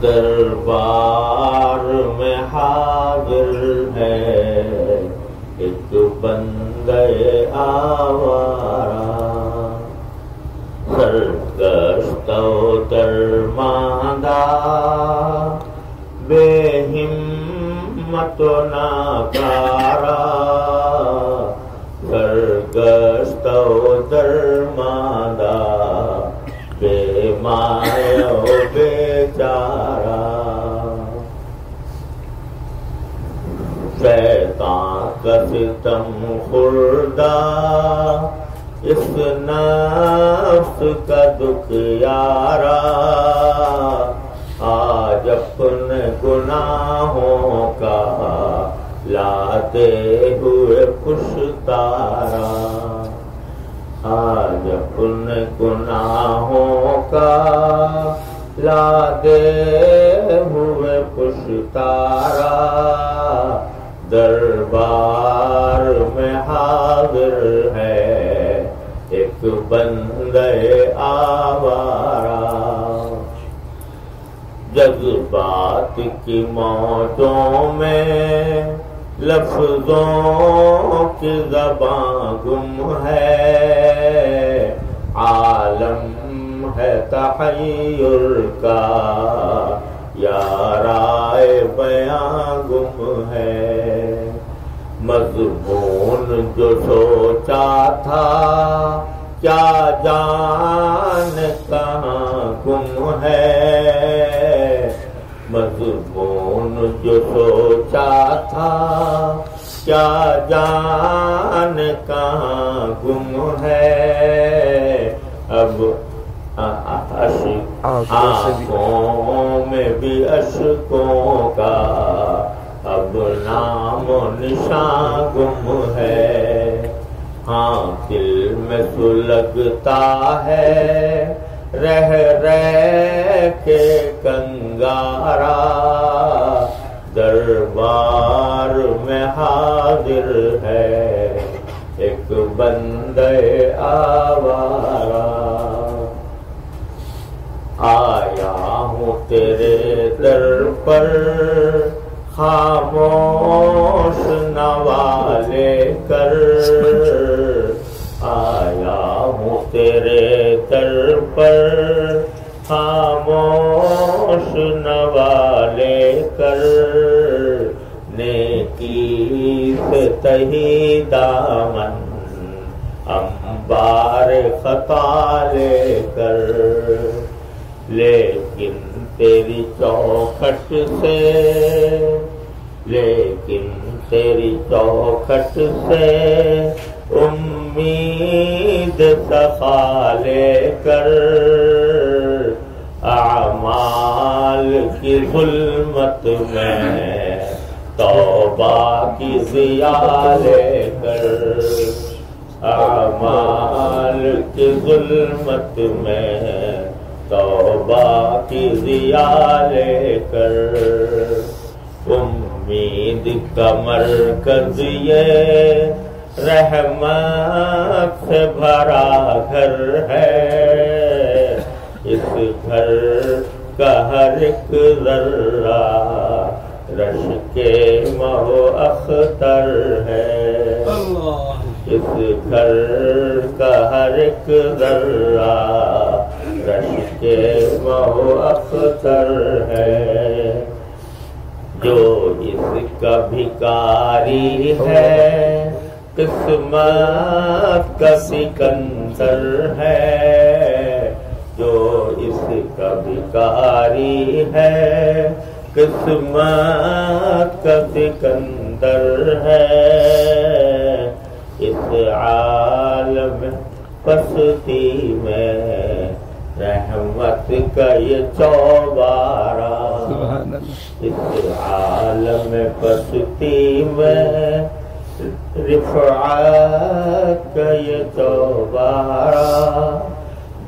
دربار میں حاضر ہے ایک بندے آوارہ، سرگشتہ و درماندہ بے ہمت و ناکارہ، سرگشتہ و درماندہ بے مایہ و بیچارہ، شیطان کا ستم خوردہ اس نفس کا دکھ یارا، آج اپنے گناہوں کا لاتے ہوئے پشتارا، آج اپنے گناہوں کا لاتے ہوئے پشتارا، دربار میں حاضر ہے ایک بندے آوارہ، جذبات کی موجوں میں لفظوں کی زباں گم ہے، عالم ہے تحیر کا یا رائے بیاں گم ہے، مضمون جو سوچا تھا کیا جان کہاں گم ہے، مضمون جو سوچا تھا کیا جان کہاں گم ہے، اب آنکھوں میں بھی اشکوں کا اب نام و نشان گم ہے، ہاں دل میں سلگتا ہے رہ رہ کے کنگارا، دربار میں حاضر ہے ایک بندے آوارہ، آیا ہوں تیرے در پر خاموش نوالے کر، آیا ہوں تیرے در پر خاموش نوالے کر، نیکی سے تہی دامن انبار خطا لے کر، لیکن تیری چوکھٹ سے امید صفا لے کر، اعمال کی ظلمت میں توبہ کی ضیاء لے کر، اعمال کی ظلمت میں توبہ کی ضیاء لے کر، امید کا مرکز یہ رحمت سے بھرا گھر ہے، اس گھر کا ہر ایک ذرہ رش کے مہ اختر ہے، اس گھر کا ہر ایک ذرہ رش کے مہ اختر ہے، جو اس کا بھکاری ہے قسمت کا سکندر ہے، جو اس کا بھکاری ہے قسمت کا سکندر ہے، اس عالم پستی میں رحمت کا یہ چوبارہ، اس عالم پستی میں رفعت کا یہ چوبارہ،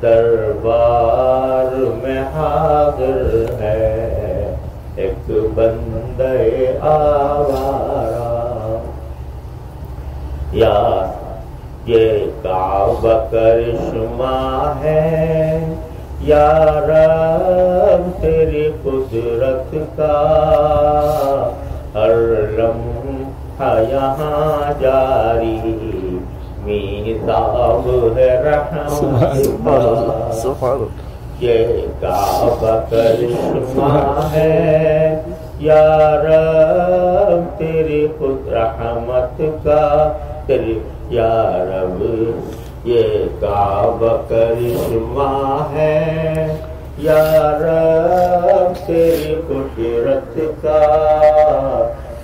دربار میں حاضر ہے ایک بندے آوارہ، یا یہ کعبہ کرشمہ ہے یا رب تیری قدرت کا ہر لمحہ یہاں جاری میزاب ہے رحمت کا یہ کعبہ کرشمہ ہے یا رب تیری خود رحمت کا تیری یا رب یہ کعبہ کرشمہ ہے یا رب تیری قدرت کا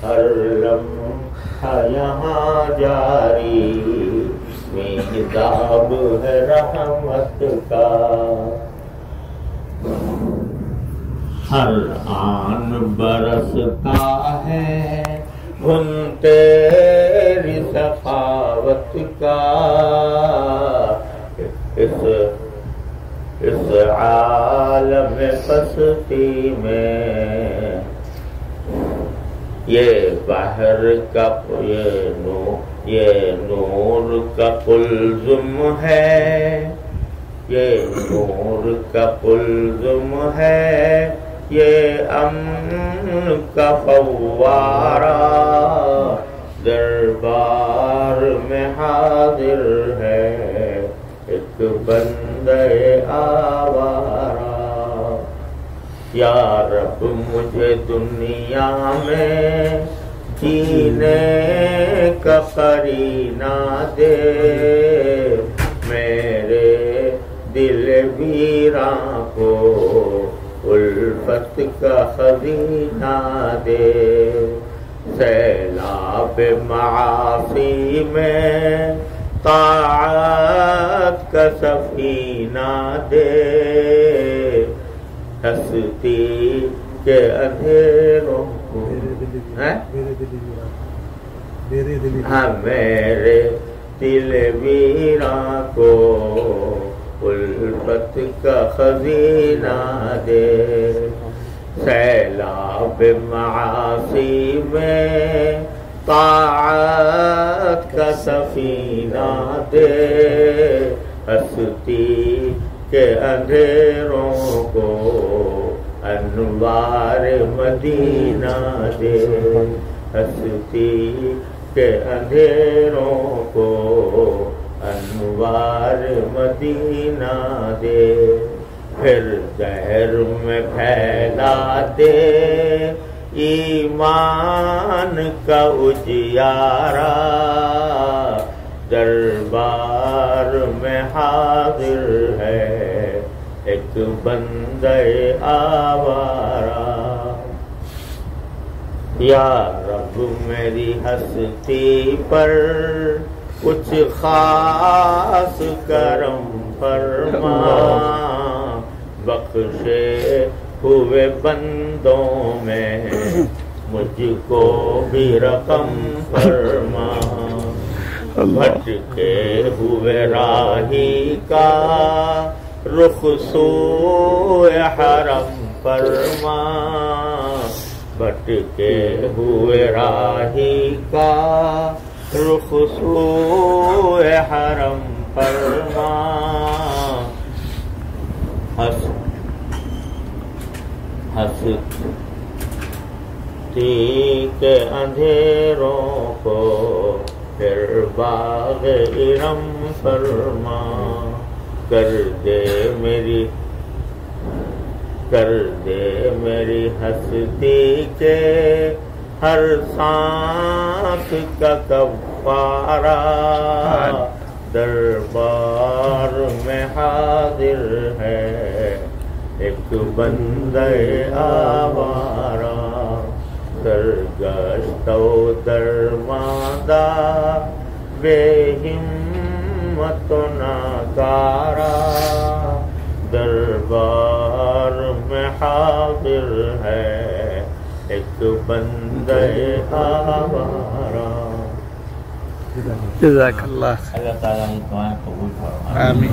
ہر لمحہ یہاں جاری میزاب ہے رحمت کا ہر آن برستا ہے گھن تیری سخاوت کا اس عالم پستی میں یہ بحر کا یہ نور کا قلزم ہے یہ نور کا قلزم ہے یہ امن کا فوارہ دربار میں حاضر ہے ایک بندہ آوارہ یا رب مجھے دنیا میں جینے کا قرینہ دے میرے دل ویراں کو الفت کا خزینہ دے سیلاب معاصی میں طاعت کا سفینہ دے ہستی کے اندھیروں کو ہاں میرے دل ویراں کو الفت کا خزینہ دے سیلاب معاصی میں طاعت کا سفینہ دے ہستی کے اندھیروں کو انوار مدینہ دے ہستی کے اندھیروں کو انوار مدینہ دے پھر دہر میں پھیلا دے ایمان کا اجیارہ دربار میں حاضر ہے ایک بندہ آوارہ یا رب میری ہستی پر کچھ خاص کرم فرما بخشے ہوئے بندوں میں مجھ کو بھی رقم فرما بھٹکے ہوئے راہی کا رخ سوئے حرم فرما بھٹکے ہوئے راہی کا رخ سوئے حرم فرما ہستی کے اندھیروں کو پھر باغ ارم فرما کر دے میری ہستی کے ہر سانس کا کفارہ دربار میں حاضر ہے ایک بندہ آوارہ سرگشتہ و درماندہ بے ہمت و ناکارہ دربار میں حاضر ہے ایک بندہ آوارہ جزاک اللہ اللہ تعالیٰ تمہارا قبول فرمائے آمین